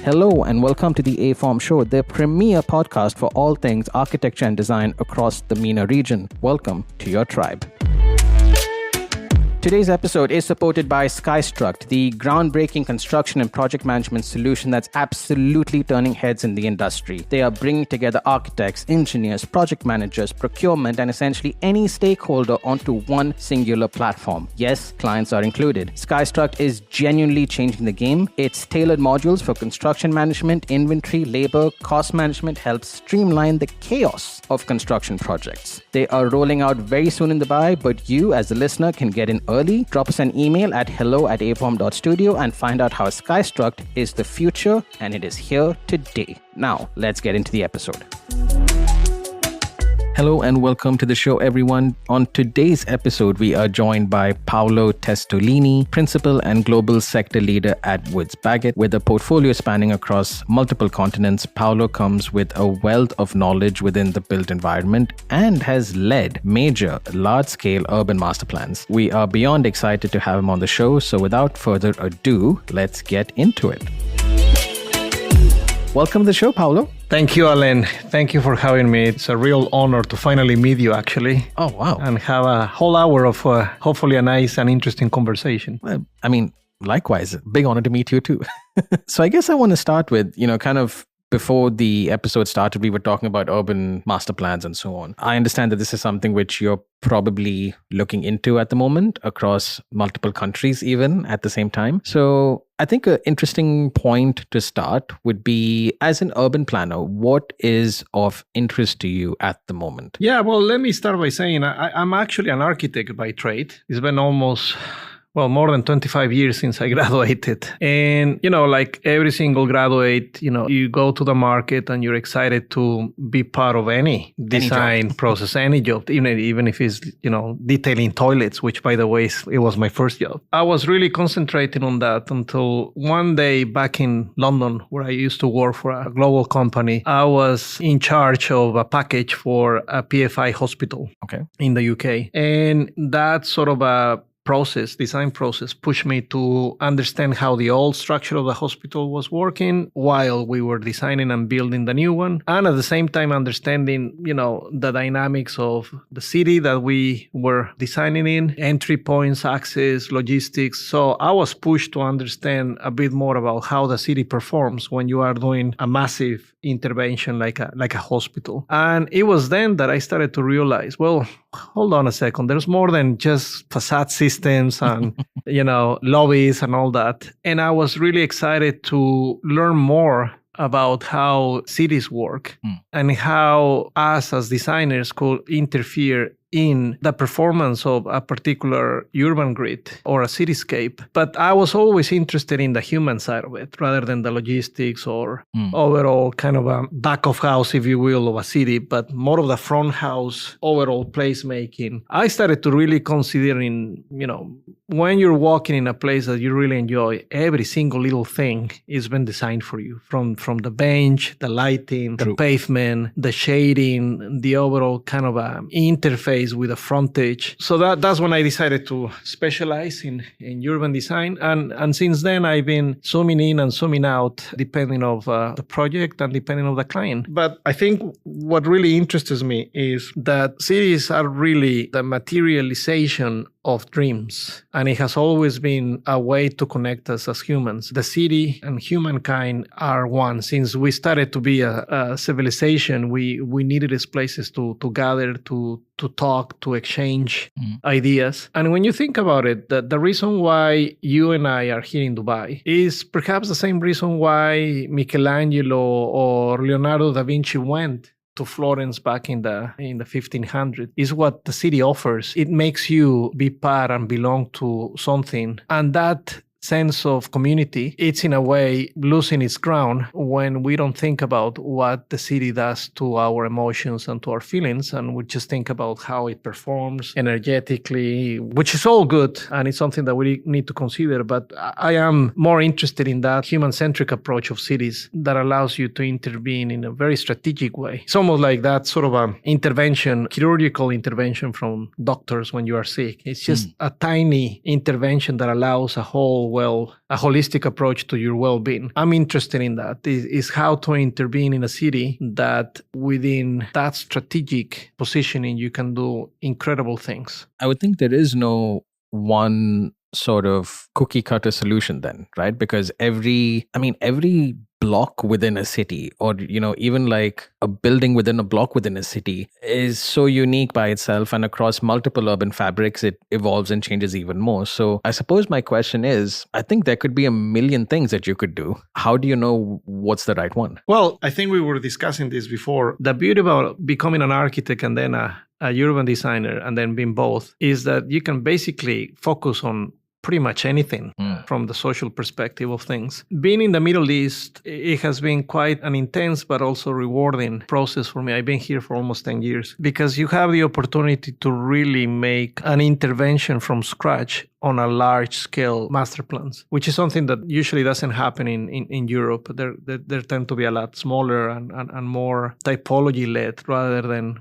Hello and welcome to the aForm Show, the premier podcast for all things architecture and design across the MENA region. Welcome to your tribe. Today's episode is supported by SkyStruct, the groundbreaking construction and project management solution that's absolutely turning heads in the industry. They are bringing together architects, engineers, project managers, procurement, and essentially any stakeholder onto one singular platform. Yes, clients are included. SkyStruct is genuinely changing the game. Its tailored modules for construction management, inventory, labor, cost management helps streamline the chaos of construction projects. They are rolling out very soon in Dubai, but you as a listener can get in early. Drop us an email at hello@aForm.studio and find out how SkyStruct is the future, and it is here today. Now, let's get into the episode. Hello and welcome to the show, everyone. On today's episode, we are joined by Paolo Testolini, Principal and Global Sector Leader at Woods Bagot. With a portfolio spanning across multiple continents, Paolo comes with a wealth of knowledge within the built environment and has led major, large-scale urban master plans. We are beyond excited to have him on the show, so without further ado, let's get into it. Welcome to the show, Paolo. Thank you, Alan. Thank you for having me. It's a real honor to finally meet you, actually. Oh, wow. And have a whole hour of hopefully a nice and interesting conversation. Well, I mean, likewise, big honor to meet you too. So I guess I want to start with, kind of before the episode started, we were talking about urban master plans and so on. I understand that this is something which you're probably looking into at the moment across multiple countries, even at the same time. So I think an interesting point to start would be, as an urban planner, what is of interest to you at the moment? Yeah, well, let me start by saying I'm actually an architect by trade. It's been almost more than 25 years since I graduated. And, like every single graduate, you go to the market and you're excited to be part of any design process, any job, even if it's, detailing toilets, which, by the way, it was my first job. I was really concentrating on that until one day back in London, where I used to work for a global company, I was in charge of a package for a PFI hospital in the UK. And that sort of a design process pushed me to understand how the old structure of the hospital was working while we were designing and building the new one. And at the same time, understanding, the dynamics of the city that we were designing in, entry points, access, logistics. So I was pushed to understand a bit more about how the city performs when you are doing a massive intervention like a hospital. And it was then that I started to realize, well, hold on a second, there's more than just facade systems and, lobbies and all that. And I was really excited to learn more about how cities work and how us as designers could interfere in the performance of a particular urban grid or a cityscape. But I was always interested in the human side of it rather than the logistics or overall kind of a back of house, if you will, of a city, but more of the front house, overall placemaking. I started to really considering, when you're walking in a place that you really enjoy, every single little thing is been designed for you, from the bench, the lighting, the pavement, the shading, the overall kind of a interface with a frontage. So that's when I decided to specialize in urban design. And since then, I've been zooming in and zooming out, depending on the project and depending on the client. But I think what really interests me is that cities are really the materialization of dreams. And it has always been a way to connect us as humans. The city and humankind are one. Since we started to be a civilization, we needed these places to gather, to talk, to exchange ideas. And when you think about it, the reason why you and I are here in Dubai is perhaps the same reason why Michelangelo or Leonardo da Vinci went to Florence back in the 1500s, is what the city offers. It makes you be part and belong to something. And that sense of community, it's in a way losing its ground when we don't think about what the city does to our emotions and to our feelings, and we just think about how it performs energetically, which is all good, and it's something that we need to consider. But I am more interested in that human-centric approach of cities that allows you to intervene in a very strategic way. It's almost like that sort of a intervention, chirurgical intervention from doctors when you are sick. It's just a tiny intervention that allows a whole a holistic approach to your well-being. I'm interested in that, is how to intervene in a city that within that strategic positioning, you can do incredible things. I would think there is no one sort of cookie cutter solution then, right? Because every block within a city, or even like a building within a block within a city, is so unique by itself, and across multiple urban fabrics it evolves and changes even more. So I suppose my question is, I think there could be a million things that you could do. How do you know what's the right one? Well, I think we were discussing this before. The beauty about becoming an architect and then a urban designer and then being both is that you can basically focus on pretty much anything from the social perspective of things. Being in the Middle East, it has been quite an intense but also rewarding process for me. I've been here for almost 10 years because you have the opportunity to really make an intervention from scratch on a large scale master plans, which is something that usually doesn't happen in Europe. There tend to be a lot smaller and more typology led rather than,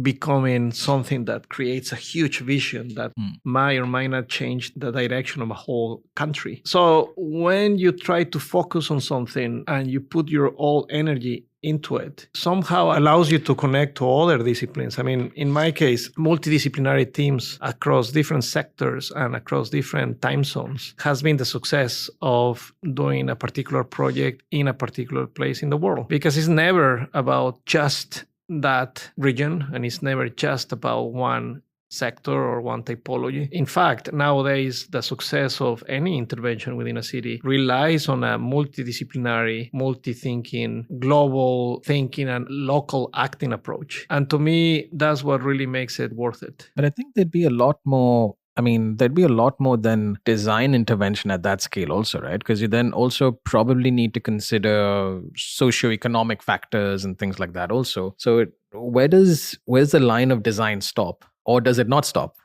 becoming something that creates a huge vision that might or might not change the direction of a whole country. So when you try to focus on something and you put your all energy into it, somehow allows you to connect to other disciplines. I mean, in my case, multidisciplinary teams across different sectors and across different time zones has been the success of doing a particular project in a particular place in the world, because it's never about just that region and it's never just about one sector or one typology. In fact, nowadays, the success of any intervention within a city relies on a multidisciplinary, multi-thinking, global thinking, and local acting approach. And to me, that's what really makes it worth it. But I think there'd be a lot more than design intervention at that scale also, right? Because you then also probably need to consider socioeconomic factors and things like that also. So where's the line of design stop? Or does it not stop?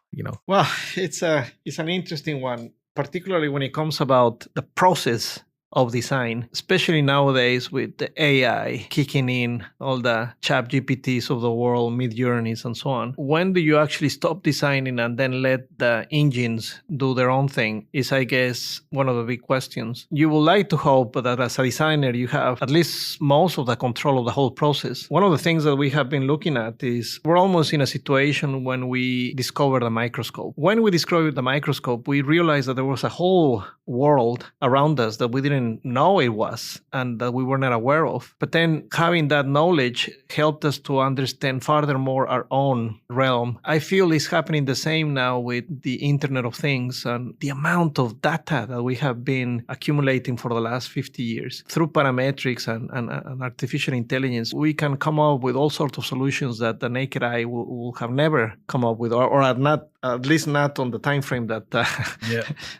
Well, it's an interesting one, particularly when it comes about the process of design, especially nowadays with the AI kicking in, all the chat GPTs of the world, Mid-Journeys and so on. When do you actually stop designing and then let the engines do their own thing is, I guess, one of the big questions. You would like to hope that as a designer, you have at least most of the control of the whole process. One of the things that we have been looking at is we're almost in a situation when we discovered the microscope. When we discovered the microscope, we realized that there was a whole world around us that we didn't know it was and that we were not aware of. But then having that knowledge helped us to understand furthermore our own realm. I feel it's happening the same now with the Internet of Things and the amount of data that we have been accumulating for the last 50 years. Through parametrics and artificial intelligence, we can come up with all sorts of solutions that the naked eye will have never come up with, or at least not on the time frame that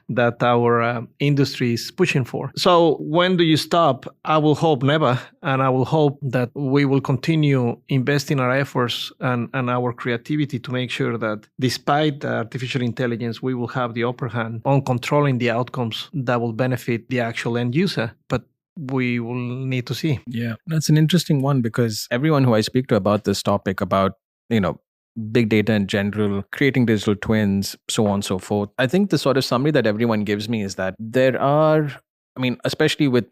that our industry is pushing for. So when do you stop? I will hope never, and I will hope that we will continue investing our efforts and our creativity to make sure that despite the artificial intelligence, we will have the upper hand on controlling the outcomes that will benefit the actual end user. But we will need to see. Yeah, that's an interesting one, because everyone who I speak to about this topic, about, big data in general, creating digital twins, so on and so forth, I think the sort of summary that everyone gives me is that there are, especially with,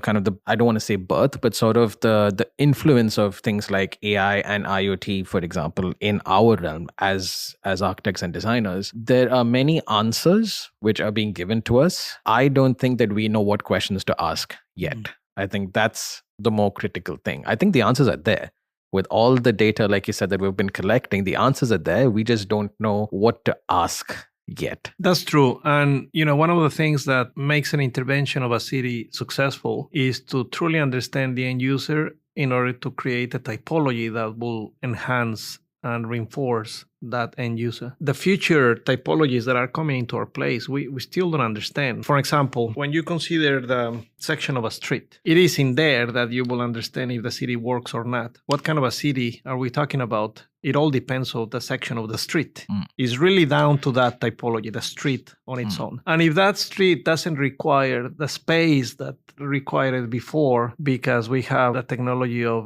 kind of I don't want to say birth, but sort of the influence of things like AI and IoT, for example, in our realm as architects and designers, there are many answers which are being given to us. I don't think that we know what questions to ask yet. I think that's the more critical thing. I think the answers are there. With all the data, like you said, that we've been collecting, the answers are there. We just don't know what to ask yet. That's true. And, one of the things that makes an intervention of a city successful is to truly understand the end user in order to create a typology that will enhance and reinforce that end user. The future typologies that are coming into our place, we still don't understand. For example, when you consider the section of a street, it is in there that you will understand if the city works or not. What kind of a city are we talking about? It all depends on the section of the street. It's really down to that typology, the street on its own. And if that street doesn't require the space that required before, because we have the technology of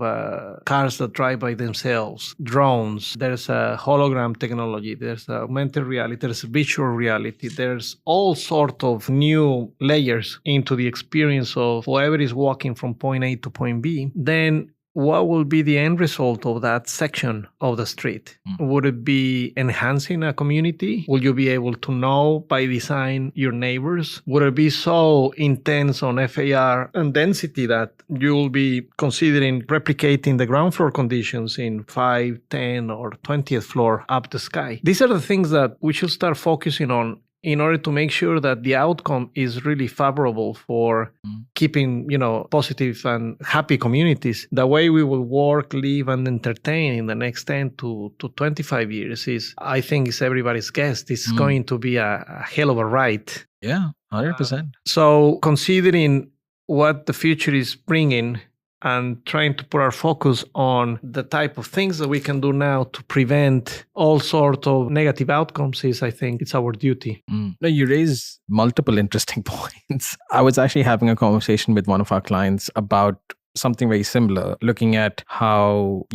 cars that drive by themselves, drones, there's a hologram hologram technology, there's augmented reality, there's visual reality, there's all sort of new layers into the experience of whoever is walking from point A to point B, then what will be the end result of that section of the street? Would it be enhancing a community? Will you be able to know by design your neighbors? Would it be so intense on FAR and density that you'll be considering replicating the ground floor conditions in 5, 10, or 20th floor up the sky? These are the things that we should start focusing on in order to make sure that the outcome is really favorable for keeping, positive and happy communities. The way we will work, live, and entertain in the next 10 to 25 years is, I think, is everybody's guess. It's going to be a hell of a ride. Yeah, 100%. So considering what the future is bringing, and trying to put our focus on the type of things that we can do now to prevent all sorts of negative outcomes is, I think, it's our duty. No, you raise multiple interesting points. I was actually having a conversation with one of our clients about something very similar, looking at how,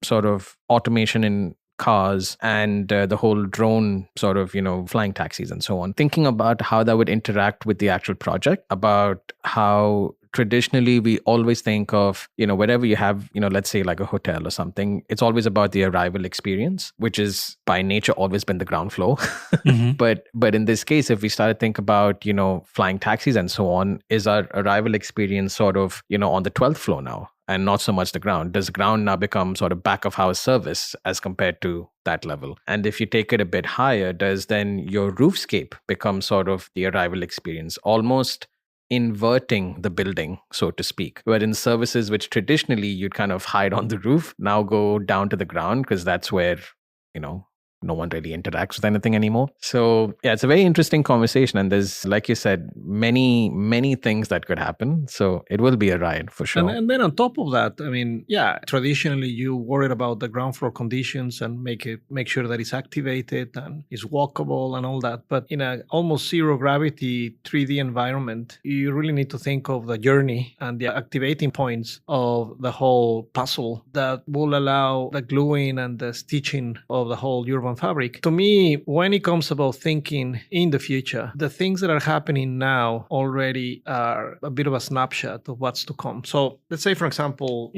sort of automation in cars and the whole drone sort of, flying taxis and so on, thinking about how that would interact with the actual project, about how traditionally we always think of, wherever you have, let's say like a hotel or something, it's always about the arrival experience, which is by nature always been the ground floor. But in this case, if we start to think about, flying taxis and so on, is our arrival experience sort of, on the 12th floor now? And not so much the ground. Does ground now become sort of back of house service as compared to that level? And if you take it a bit higher, does then your roofscape become sort of the arrival experience, almost inverting the building, so to speak, where in services which traditionally you'd kind of hide on the roof now go down to the ground because that's where, no one really interacts with anything anymore. So yeah, it's a very interesting conversation. And there's, like you said, many, many things that could happen. So it will be a ride for sure. And then on top of that, traditionally you worried about the ground floor conditions and make sure that it's activated and is walkable and all that. But in a almost zero gravity 3D environment, you really need to think of the journey and the activating points of the whole puzzle that will allow the gluing and the stitching of the whole urban fabric. To me, when it comes about thinking in the future, the things that are happening now already are a bit of a snapshot of what's to come. So let's say, for example,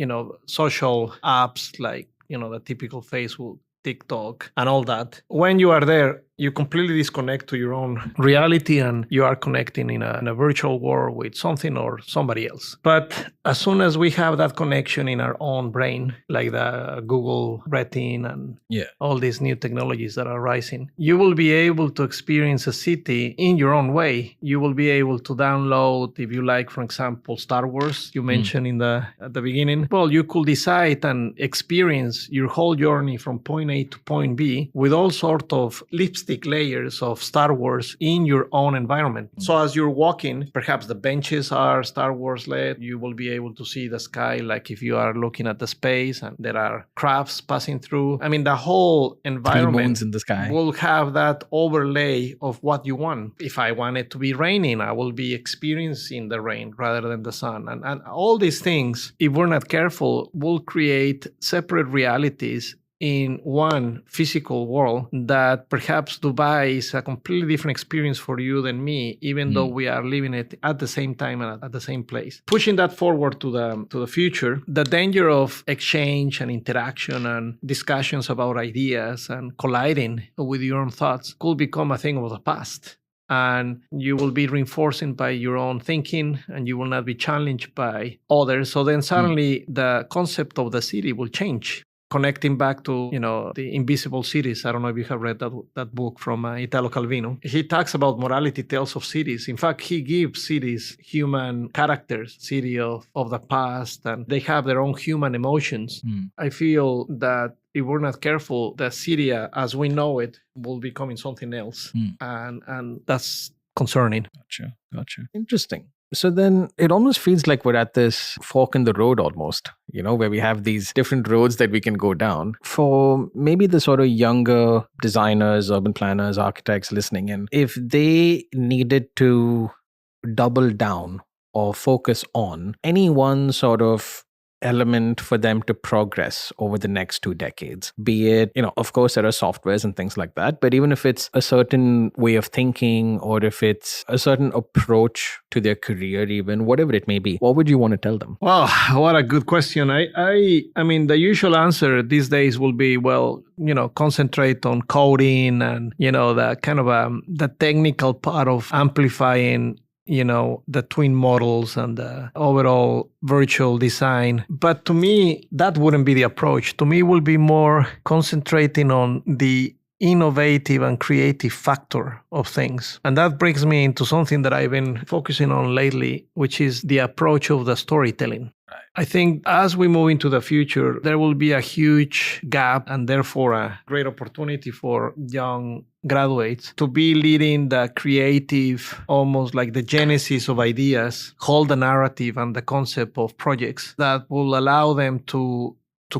social apps like, the typical Facebook, TikTok, and all that. When you are there, you completely disconnect to your own reality and you are connecting in a virtual world with something or somebody else. But as soon as we have that connection in our own brain, like the Google Retina and all these new technologies that are rising, you will be able to experience a city in your own way. You will be able to download, if you like, for example, Star Wars, you mentioned at the beginning. Well, you could decide and experience your whole journey from point A to point B with all sorts of lipstick layers of Star Wars in your own environment. So as you're walking, perhaps the benches are Star Wars led. You will be able to see the sky like if you are looking at the space and there are crafts passing through. The whole environment 3 moons in the sky will have that overlay of what you want. If I want it to be raining, I will be experiencing the rain rather than the sun. And all these things, if we're not careful, will create separate realities in one physical world that perhaps Dubai is a completely different experience for you than me, even though we are living it at the same time and at the same place. Pushing that forward to the future, the danger of exchange and interaction and discussions about ideas and colliding with your own thoughts could become a thing of the past. And you will be reinforcing by your own thinking and you will not be challenged by others. So then suddenly the concept of the city will change. Connecting back to, the invisible cities. I don't know if you have read that book from Italo Calvino. He talks about morality tales of cities. In fact, he gives cities human characters, city of the past, and they have their own human emotions. I feel that if we're not careful, the city as we know it will be becoming something else. And that's concerning. Gotcha. Interesting. So then it almost feels like we're at this fork in the road almost, where we have these different roads that we can go down. For maybe the sort of younger designers, urban planners, architects listening in, if they needed to double down or focus on any one sort of element for them to progress over the next 2 decades? Be it, of course, there are softwares and things like that, but even if it's a certain way of thinking or if it's a certain approach to their career, even whatever it may be, what would you want to tell them? Well, what a good question. I mean, the usual answer these days will be, well, concentrate on coding and, the kind of the technical part of amplifying the twin models and the overall virtual design. But to me, that wouldn't be the approach. To me, it will be more concentrating on the innovative and creative factor of things. And that brings me into something that I've been focusing on lately, which is the approach of the storytelling. I think as we move into the future, there will be a huge gap and therefore a great opportunity for young graduates to be leading the creative, almost like the genesis of ideas, hold the narrative and the concept of projects that will allow them to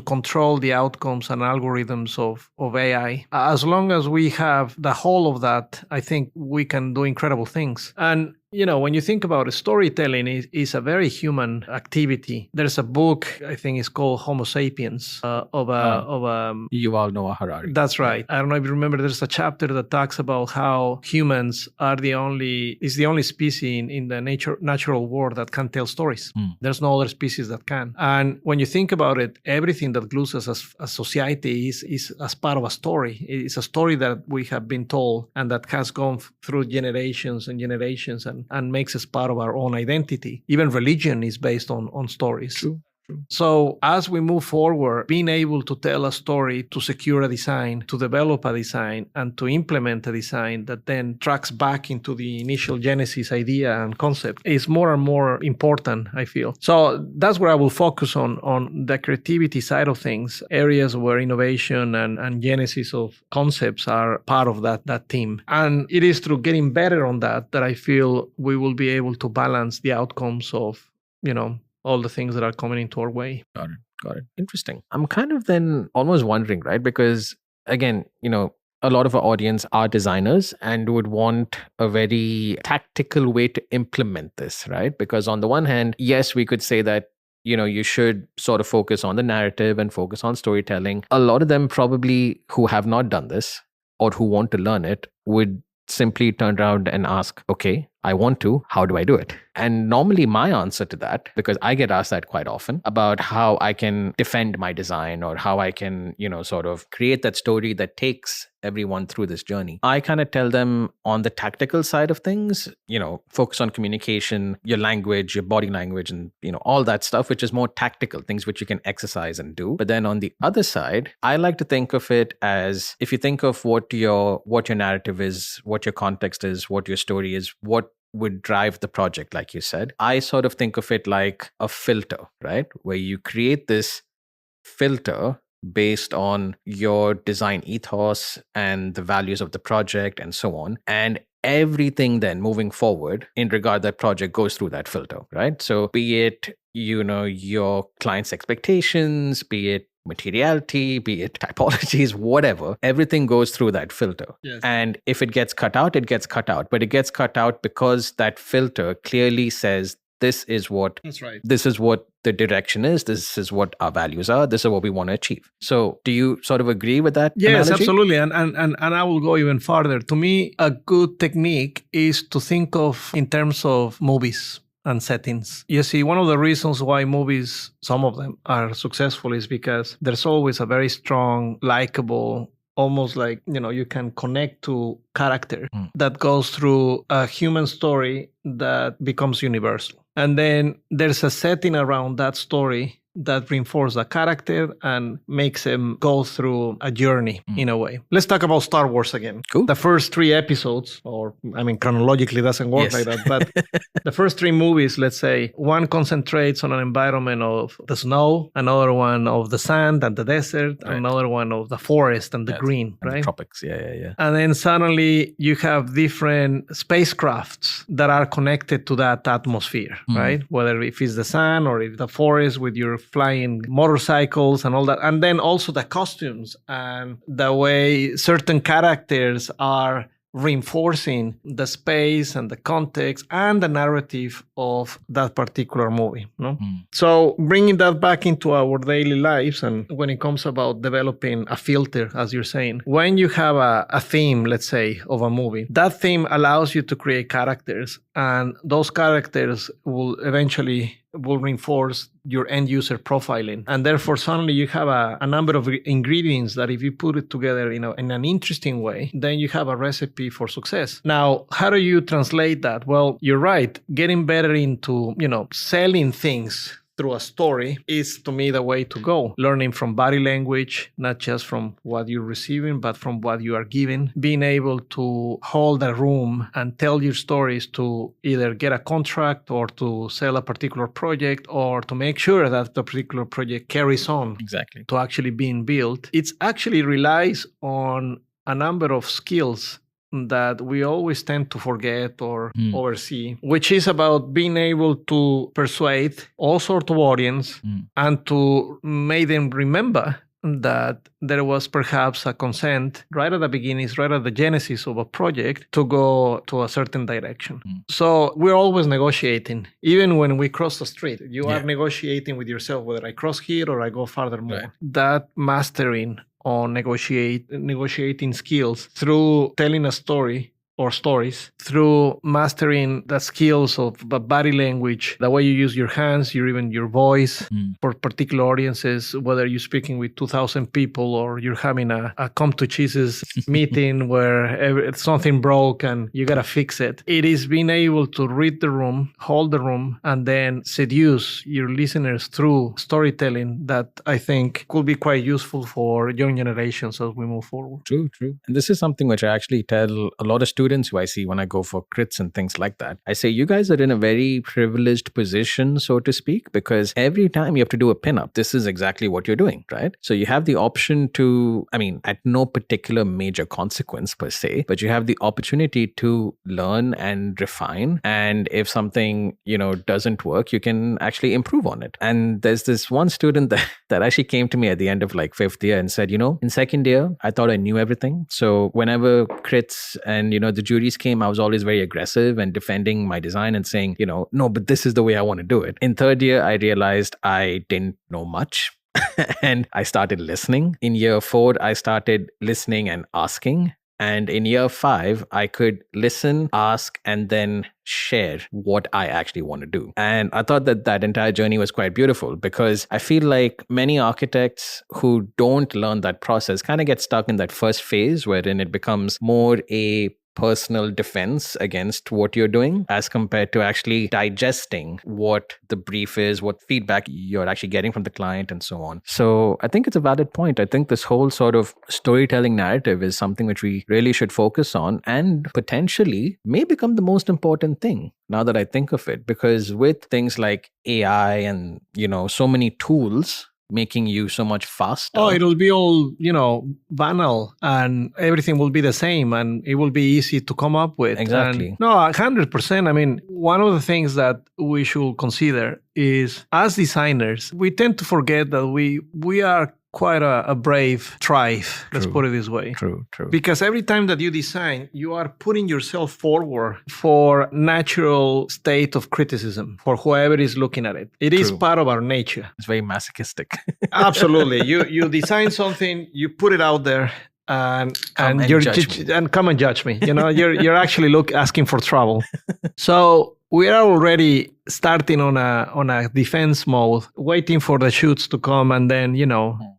control the outcomes and algorithms of AI. As long as we have the whole of that, I think we can do incredible things. And when you think about it, storytelling is a very human activity. There's a book, I think it's called Homo Sapiens, Yuval Noah Harari. That's right. I don't know if you remember, there's a chapter that talks about how humans are the only species in the natural world that can tell stories. There's no other species that can. And when you think about it, everything that glues us as a society is as part of a story. It's a story that we have been told and that has gone through generations and generations and makes us part of our own identity. Even religion is based on stories. True. So as we move forward, being able to tell a story, to secure a design, to develop a design, and to implement a design that then tracks back into the initial genesis idea and concept is more and more important, I feel. So that's where I will focus on the creativity side of things, areas where innovation and genesis of concepts are part of that team. And it is through getting better on that I feel we will be able to balance the outcomes of, all the things that are coming into our way. Got it. Interesting. I'm kind of then almost wondering, right? Because again, a lot of our audience are designers and would want a very tactical way to implement this, right? Because on the one hand, yes, we could say that, you should sort of focus on the narrative and focus on storytelling. A lot of them probably who have not done this or who want to learn it would simply turn around and ask, okay, I want to, how do I do it? And normally my answer to that, because I get asked that quite often about how I can defend my design or how I can, sort of create that story that takes everyone through this journey. I kind of tell them on the tactical side of things, focus on communication, your language, your body language, and, all that stuff, which is more tactical, things which you can exercise and do. But then on the other side, I like to think of it as, if you think of what your narrative is, what your context is, what your story is, what would drive the project, like you said, I sort of think of it like a filter, right? Where you create this filter based on your design ethos and the values of the project and so on. And everything then moving forward in regard that project goes through that filter, right? So be it, your client's expectations, be it materiality, be it typologies, whatever, everything goes through that filter. Yes. And if it gets cut out, it gets cut out. But it gets cut out because that filter clearly says, this is what the direction is. This is what our values are. This is what we want to achieve. So do you sort of agree with that? Yes, analogy? absolutely. And I will go even farther. To me, a good technique is to think of in terms of movies and settings. You see, one of the reasons why movies, some of them, are successful is because there's always a very strong, likable, almost like, you can connect to character that goes through a human story that becomes universal. And then there's a setting around that story that reinforces the character and makes them go through a journey in a way. Let's talk about Star Wars again. Cool. The first 3 episodes, chronologically doesn't work like that, but the first 3 movies, let's say, one concentrates on an environment of the snow, another one of the sand and the desert, another one of the forest and the green, and right? the tropics, yeah. And then suddenly you have different spacecrafts that are connected to that atmosphere, right? Whether if it's the sun or if the forest with your flying motorcycles and all that. And then also the costumes and the way certain characters are reinforcing the space and the context and the narrative of that particular movie. No? So bringing that back into our daily lives, and when it comes about developing a filter, as you're saying, when you have a theme, let's say, of a movie, that theme allows you to create characters, and those characters will eventually reinforce your end user profiling. And therefore, suddenly you have a number of ingredients that if you put it together, in an interesting way, then you have a recipe for success. Now, how do you translate that? Well, you're right. Getting better into, selling things through a story is, to me, the way to go. Learning from body language, not just from what you're receiving, but from what you are giving. Being able to hold a room and tell your stories to either get a contract or to sell a particular project or to make sure that the particular project carries on. Exactly. To actually being built. It actually relies on a number of skills that we always tend to forget or oversee, which is about being able to persuade all sorts of audience and to make them remember that there was perhaps a consent right at the beginnings, right at the genesis of a project to go to a certain direction. So we're always negotiating, even when we cross the street. You are negotiating with yourself, whether I cross here or I go farther more. Right. That mastering on negotiating skills through telling a story or stories, through mastering the skills of the body language, the way you use your hands, even your voice for particular audiences, whether you're speaking with 2,000 people or you're having a come to Jesus meeting where something broke and you got to fix it. It is being able to read the room, hold the room, and then seduce your listeners through storytelling that I think could be quite useful for young generations as we move forward. True. And this is something which I actually tell a lot of students who I see when I go for crits and things like that. I say, you guys are in a very privileged position, so to speak, because every time you have to do a pinup, this is exactly what you're doing, right? So you have the option to, at no particular major consequence per se, but you have the opportunity to learn and refine. And if something, doesn't work, you can actually improve on it. And there's this one student that actually came to me at the end of like 5th year and said, in 2nd year, I thought I knew everything. So whenever crits and, the juries came, I was always very aggressive and defending my design and saying, no, but this is the way I want to do it. In 3rd year, I realized I didn't know much. And I started listening. In year 4, I started listening and asking. And in year 5, I could listen, ask, and then share what I actually want to do. And I thought that entire journey was quite beautiful because I feel like many architects who don't learn that process kind of get stuck in that first phase wherein it becomes more a personal defense against what you're doing as compared to actually digesting what the brief is, what feedback you're actually getting from the client and so on. So I think it's a valid point. I think this whole sort of storytelling narrative is something which we really should focus on and potentially may become the most important thing now that I think of it, because with things like AI and, so many tools making you so much faster. Oh, it'll be all, banal and everything will be the same and it will be easy to come up with. Exactly. And, no, 100%. One of the things that we should consider is as designers, we tend to forget that we are quite a brave tribe, let's put it this way. True. Because every time that you design, you are putting yourself forward for natural state of criticism for whoever is looking at it. It is part of our nature. It's very masochistic. Absolutely. You design something, you put it out there, and come and judge me. You're actually asking for trouble. So we are already starting on a defense mode, waiting for the shoots to come and then,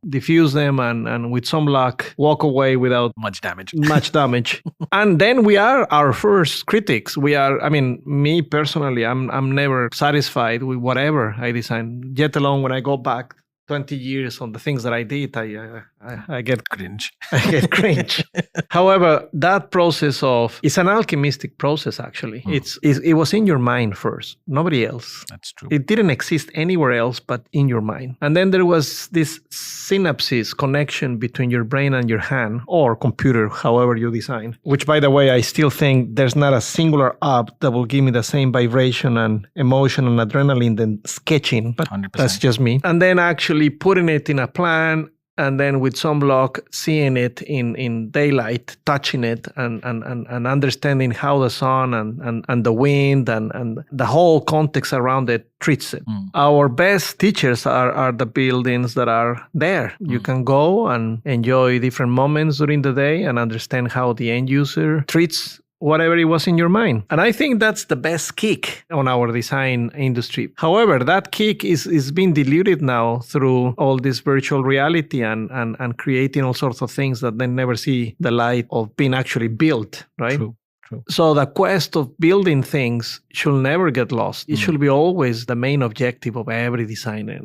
diffuse them and with some luck, walk away without much damage. And then we are our first critics. We are, me personally, I'm never satisfied with whatever I design, yet alone when I go back 20 years on the things that I did, I get cringe. However, that process it's an alchemistic process, actually. It was in your mind first, nobody else. That's true. It didn't exist anywhere else but in your mind. And then there was this synapses connection between your brain and your hand or computer, however you design, which, by the way, I still think there's not a singular app that will give me the same vibration and emotion and adrenaline than sketching, but 100%. That's just me. And then actually putting it in a plan and then with sunblock, seeing it in daylight, touching it, and understanding how the sun and the wind and the whole context around it treats it. Our best teachers are the buildings that are there. You can go and enjoy different moments during the day and understand how the end user treats whatever it was in your mind. And I think that's the best kick on our design industry. However, that kick is being diluted now through all this virtual reality and creating all sorts of things that then never see the light of being actually built, right? True. So the quest of building things should never get lost. It should be always the main objective of every designer.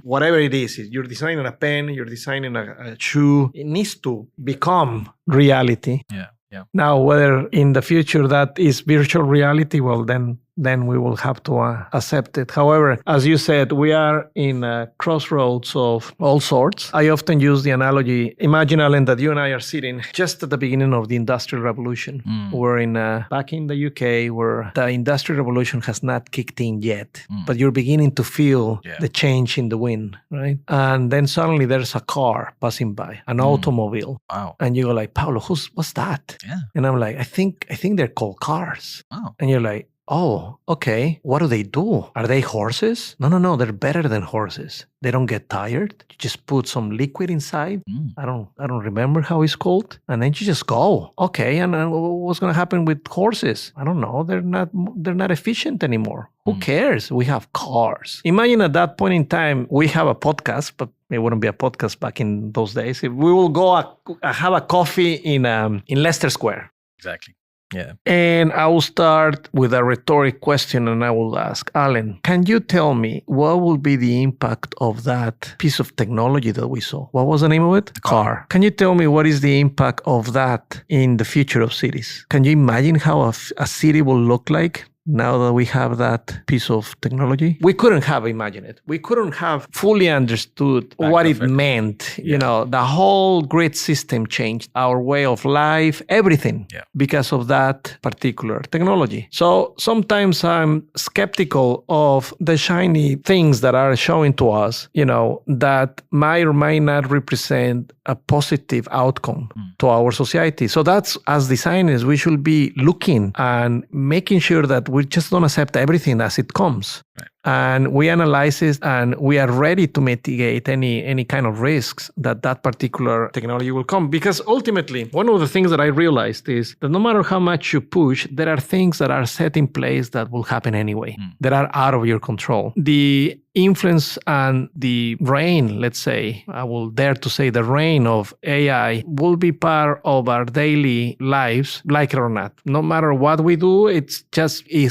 Whatever it is, you're designing a pen, you're designing a shoe, it needs to become reality. Yeah. Now, whether in the future that is virtual reality, well, then we will have to accept it. However, as you said, we are in crossroads of all sorts. I often use the analogy, imagine, Alan, that you and I are sitting just at the beginning of the Industrial Revolution. We're back in the UK where the Industrial Revolution has not kicked in yet, but you're beginning to feel the change in the wind, right? And then suddenly there's a car passing by, an automobile. Wow. And you go like, Paolo, what's that? Yeah. And I'm like, I think they're called cars. Wow. And you're like, oh, okay. What do they do? Are they horses? No. They're better than horses. They don't get tired. You just put some liquid inside. I don't remember how it's called. And then you just go. Okay. And what's going to happen with horses? I don't know. They're not efficient anymore. Who cares? We have cars. Imagine at that point in time, we have a podcast, but it wouldn't be a podcast back in those days. If we will go have a coffee in Leicester Square. Exactly. Yeah. And I will start with a rhetoric question and I will ask, Alan, can you tell me what will be the impact of that piece of technology that we saw? What was the name of it? The car. Can you tell me what is the impact of that in the future of cities? Can you imagine how a city will look like now that we have that piece of technology? We couldn't have imagined it. We couldn't have fully understood what it meant. You know, the whole grid system changed, our way of life, everything because of that particular technology. So sometimes I'm skeptical of the shiny things that are showing to us, you know, that might or might not represent a positive outcome to our society. So that's, as designers, we should be looking and making sure that we just don't accept everything as it comes. Right. And we analyze it and we are ready to mitigate any kind of risks that particular technology will come. Because ultimately, one of the things that I realized is that no matter how much you push, there are things that are set in place that will happen anyway, that are out of your control. The influence and the reign, let's say, I will dare to say the reign of AI will be part of our daily lives, like it or not. No matter what we do, it's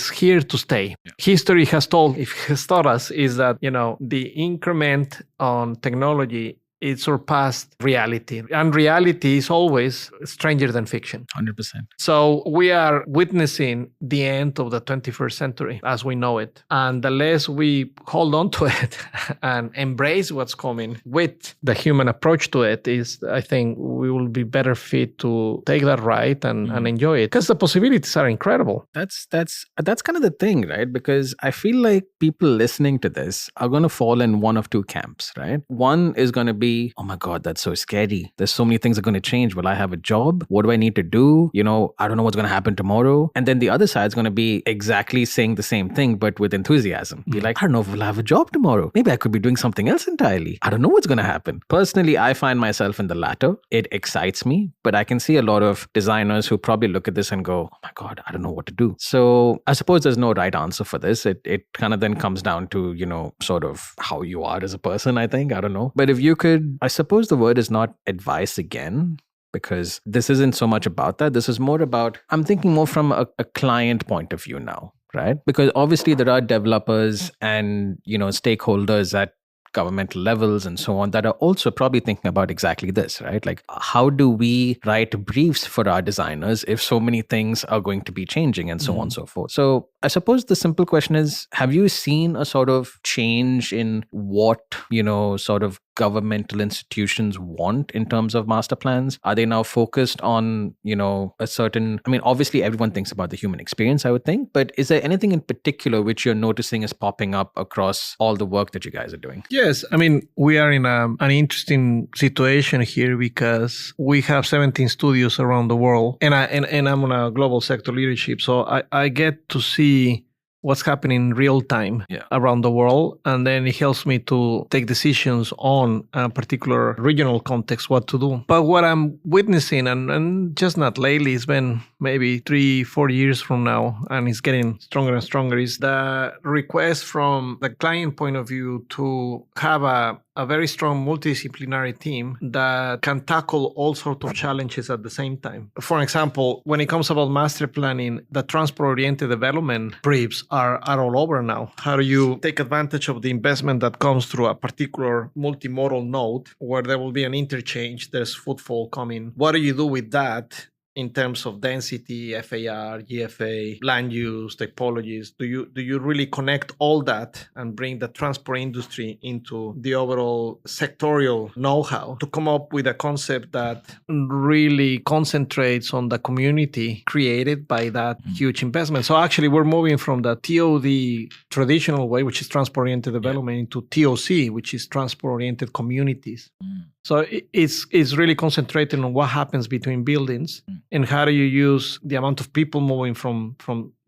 here to stay. Yeah. History has taught us is that, you know, the increment on technology, it surpassed reality. And reality is always stranger than fiction. 100%. So we are witnessing the end of the 21st century as we know it. And the less we hold on to it and embrace what's coming with the human approach to it is, I think we will be better fit to take that ride and enjoy it. Because the possibilities are incredible. That's kind of the thing, right? Because I feel like people listening to this are going to fall in one of two camps, right? One is going to be, oh my God, that's so scary. There's so many things are going to change. Will I have a job? What do I need to do? You know, I don't know what's going to happen tomorrow. And then the other side is going to be exactly saying the same thing, but with enthusiasm. Be like, I don't know if we'll have a job tomorrow. Maybe I could be doing something else entirely. I don't know what's going to happen. Personally, I find myself in the latter. It excites me, but I can see a lot of designers who probably look at this and go, oh my God, I don't know what to do. So I suppose there's no right answer for this. It kind of then comes down to, you know, sort of how you are as a person, I think. I don't know. But if you could, I suppose the word is not advice again, because this isn't so much about that. This is more about, I'm thinking more from a client point of view now, right? Because obviously there are developers and, you know, stakeholders at governmental levels and so on that are also probably thinking about exactly this, right? Like, how do we write briefs for our designers if so many things are going to be changing and so on and so forth? So I suppose the simple question is, have you seen a sort of change in what, sort of governmental institutions want in terms of master plans? Are they now focused on, a certain, obviously everyone thinks about the human experience, I would think, but is there anything in particular which you're noticing is popping up across all the work that you guys are doing? Yes. We are in an interesting situation here because we have 17 studios around the world, and I'm on a global sector leadership. So I get to see what's happening in real time around the world. And then it helps me to take decisions on a particular regional context, what to do. But what I'm witnessing, and just not lately, it's been maybe 3-4 years from now, and it's getting stronger and stronger, is the request from the client point of view to have a very strong multidisciplinary team that can tackle all sorts of challenges at the same time. For example, when it comes about master planning, the transport-oriented development briefs are all over now. How do you take advantage of the investment that comes through a particular multimodal node where there will be an interchange, there's footfall coming? What do you do with that in terms of density, FAR, GFA, land use, typologies? Do you really connect all that and bring the transport industry into the overall sectorial know-how to come up with a concept that really concentrates on the community created by that huge investment? So actually, we're moving from the TOD traditional way, which is transport-oriented development, into TOC, which is transport-oriented communities. So it's really concentrating on what happens between buildings and how do you use the amount of people moving from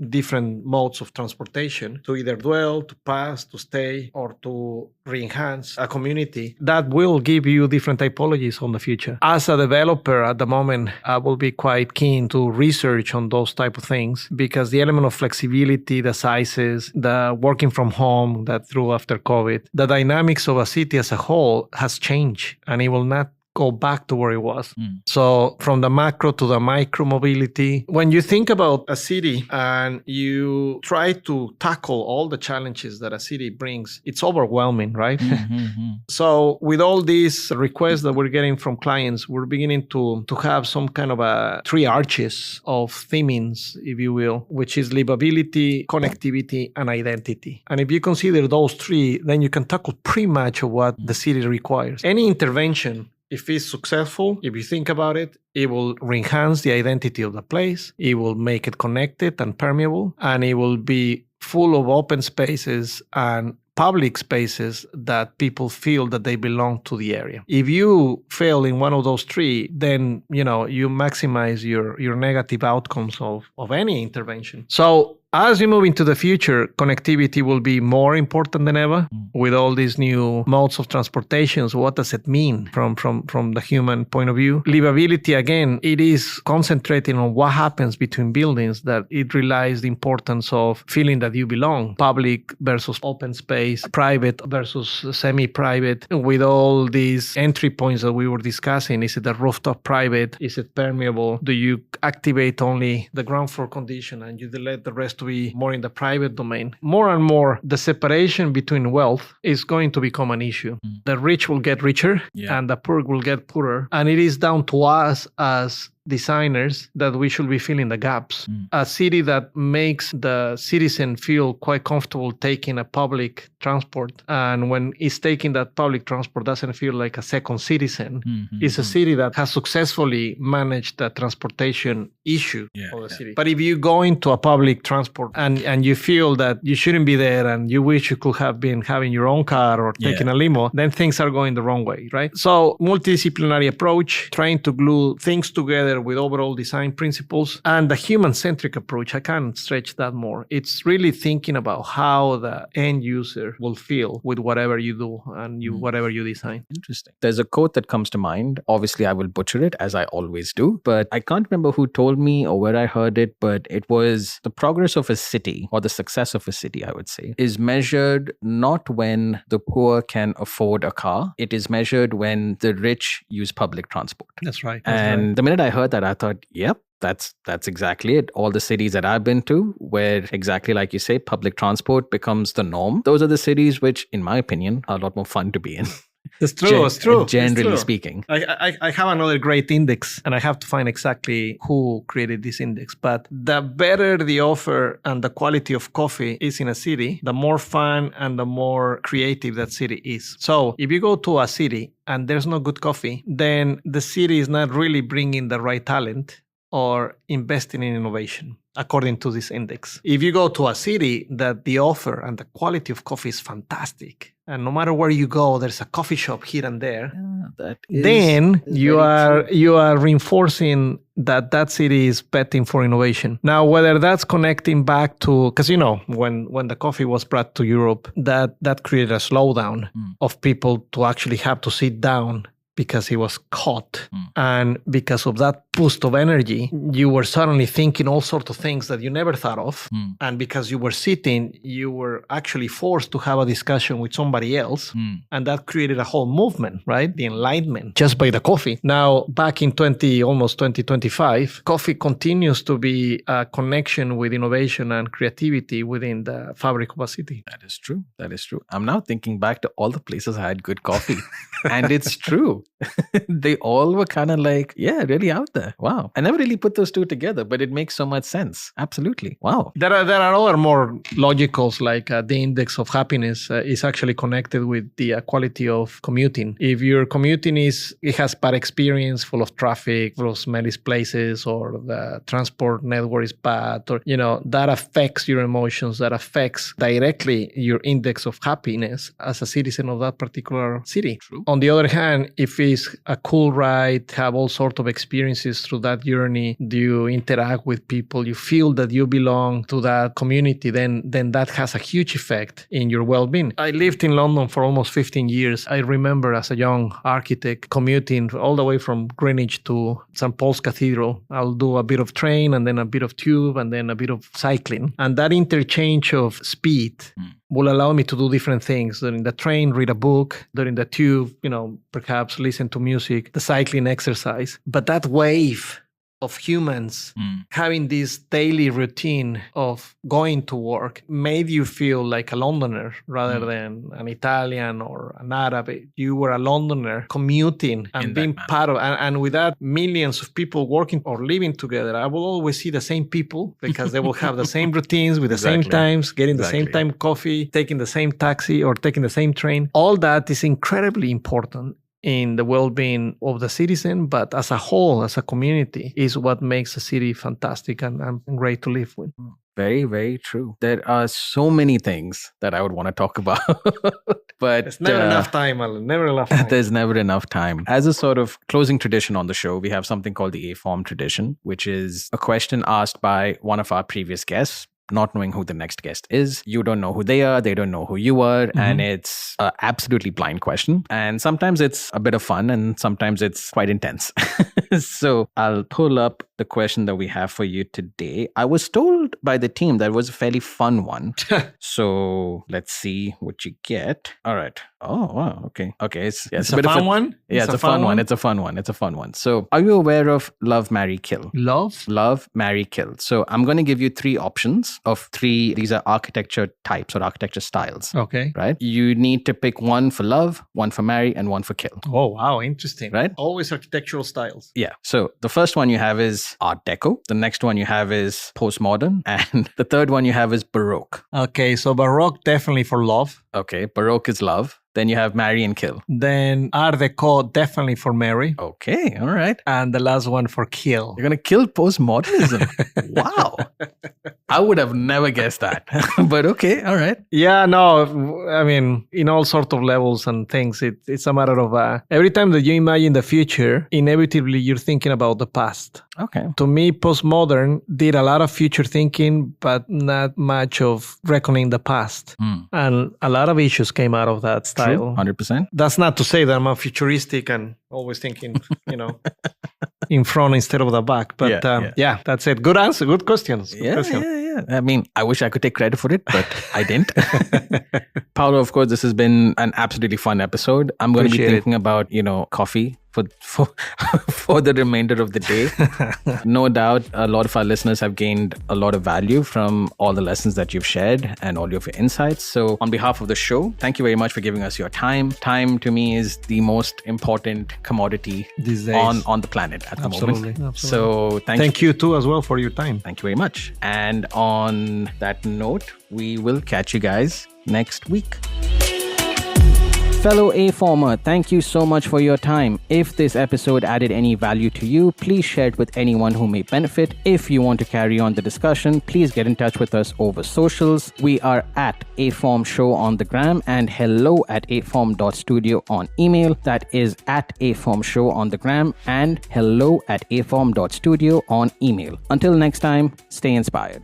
different modes of transportation to either dwell, to pass, to stay, or to re-enhance a community. That will give you different typologies on the future. As a developer at the moment, I will be quite keen to research on those type of things because the element of flexibility, the sizes, the working from home that threw after COVID, the dynamics of a city as a whole has changed, and it will not go back to where it was. So from the macro to the micro mobility, when you think about a city and you try to tackle all the challenges that a city brings, it's overwhelming, right? So with all these requests that we're getting from clients, we're beginning to have some kind of a 3 arches of themings, if you will, which is livability, connectivity, and identity. And if you consider those 3, then you can tackle pretty much of what the city requires. Any intervention, if it's successful, if you think about it, it will enhance the identity of the place. It will make it connected and permeable, and it will be full of open spaces and public spaces that people feel that they belong to the area. If you fail in one of those 3, then you maximize your negative outcomes of any intervention. So as we move into the future, connectivity will be more important than ever with all these new modes of transportation. So what does it mean from the human point of view? Livability, again, it is concentrating on what happens between buildings, that it relies the importance of feeling that you belong, public versus open space, private versus semi-private, with all these entry points that we were discussing. Is it a rooftop private? Is it permeable? Do you activate only the ground floor condition and you let the rest to be more in the private domain? More and more, the separation between wealth is going to become an issue. The rich will get richer and the poor will get poorer. And it is down to us as designers that we should be filling the gaps. A city that makes the citizen feel quite comfortable taking a public transport, and when it's taking that public transport doesn't feel like a second citizen, is a city that has successfully managed the transportation issue of the city. But if you go into a public transport and you feel that you shouldn't be there and you wish you could have been having your own car or taking a limo, then things are going the wrong way, right? So multidisciplinary approach, trying to glue things together with overall design principles, and the human-centric approach. I can't stretch that more. It's really thinking about how the end user will feel with whatever you do and whatever you design. Interesting. There's a quote that comes to mind. Obviously, I will butcher it, as I always do, but I can't remember who told me or where I heard it, but it was the progress of a city, or the success of a city, I would say, is measured not when the poor can afford a car. It is measured when the rich use public transport. That's right. The minute I heard that, I thought, yep, that's exactly it. All the cities that I've been to, where exactly like you say, public transport becomes the norm, those are the cities which, in my opinion, are a lot more fun to be in. It's true. It's true. Generally speaking. I have another great index, and I have to find exactly who created this index. But the better the offer and the quality of coffee is in a city, the more fun and the more creative that city is. So if you go to a city and there's no good coffee, then the city is not really bringing the right talent or investing in innovation, according to this index. If you go to a city that the offer and the quality of coffee is fantastic, and no matter where you go, there's a coffee shop here and there, then you are reinforcing that city is betting for innovation. Now, whether that's connecting back to, because when the coffee was brought to Europe, that created a slowdown of people to actually have to sit down because he was caught. And because of that boost of energy, you were suddenly thinking all sorts of things that you never thought of. And because you were sitting, you were actually forced to have a discussion with somebody else. And that created a whole movement, right? The enlightenment, just by the coffee. Now, back in almost 2025, coffee continues to be a connection with innovation and creativity within the fabric of a city. That is true. That is true. I'm now thinking back to all the places I had good coffee. And it's true. They all were kind of like, really out there. Wow. I never really put those two together, but it makes so much sense. Absolutely. Wow. There are other more logicals, like the index of happiness is actually connected with the quality of commuting. If your commuting it has bad experience, full of traffic, full of smelly places, or the transport network is bad, or, that affects your emotions, that affects directly your index of happiness as a citizen of that particular city. True. On the other hand, if it's a cool ride, have all sorts of experiences through that journey, do you interact with people, you feel that you belong to that community, then that has a huge effect in your well-being. I lived in London for almost 15 years. I remember as a young architect commuting all the way from Greenwich to St. Paul's Cathedral. I'll do a bit of train and then a bit of tube and then a bit of cycling. And that interchange of speed will allow me to do different things. During the train, read a book. During the tube, perhaps listen to music, the cycling exercise. But that wave of humans having this daily routine of going to work made you feel like a Londoner rather than an Italian or an Arab. You were a Londoner commuting and being part of, and with that, millions of people working or living together. I will always see the same people because they will have the same routines with the same times, getting the same time coffee, taking the same taxi or taking the same train. All that is incredibly important in the well-being of the citizen, but as a whole, as a community, is what makes a city fantastic and great to live with. Very, very true. There are so many things that I would want to talk about, but there's never enough time, Alan. Never enough time. There's never enough time. As a sort of closing tradition on the show, we have something called the aForm tradition, which is a question asked by one of our previous guests, not knowing who the next guest is. You don't know who they are. They don't know who you are. And it's an absolutely blind question. And sometimes it's a bit of fun and sometimes it's quite intense. So I'll pull up the question that we have for you today. I was told by the team that it was a fairly fun one. So let's see what you get. All right. Oh, wow. Okay. Okay. It's a bit fun one? Yeah, it's a fun one. It's a fun one. It's a fun one. So are you aware of love, marry, kill? Love, marry, kill. So I'm going to give you three options of three. These are architecture types or architecture styles. Okay. Right? You need to pick one for love, one for marry, and one for kill. Oh, wow. Interesting. Right? Always architectural styles. Yeah. So the first one you have is Art Deco. The next one you have is postmodern. And the third one you have is Baroque. Okay. So Baroque definitely for love. Okay. Baroque is love. Then you have marry and kill. Then Art Deco definitely for marry. Okay, all right. And the last one for kill. You're going to kill postmodernism. Wow. I would have never guessed that. But okay, all right. Yeah, no, I mean, in all sorts of levels and things, it's a matter of every time that you imagine the future, inevitably you're thinking about the past. Okay. To me, postmodern did a lot of future thinking, but not much of reckoning the past. And a lot of issues came out of that style. True, 100%. That's not to say that I'm a futuristic and always thinking, in front instead of the back. But yeah, that's it. Good answer. Good questions. Yeah. I mean, I wish I could take credit for it, but I didn't. Paolo, of course, this has been an absolutely fun episode. I'm going to be thinking about, coffee for the remainder of the day. No doubt, a lot of our listeners have gained a lot of value from all the lessons that you've shared and all of your insights. So on behalf of the show, thank you very much for giving us your time. Time to me is the most important commodity these days on the planet at the moment. Absolutely. So thank you too as well for your time. Thank you very much. And on that note, we will catch you guys next week. Fellow aFormer, thank you so much for your time. If this episode added any value to you, please share it with anyone who may benefit. If you want to carry on the discussion, please get in touch with us over socials. We are at aForm Show on the gram and hello@aform.studio on email. That is at aForm Show on the gram and hello@aform.studio on email. Until next time, stay inspired.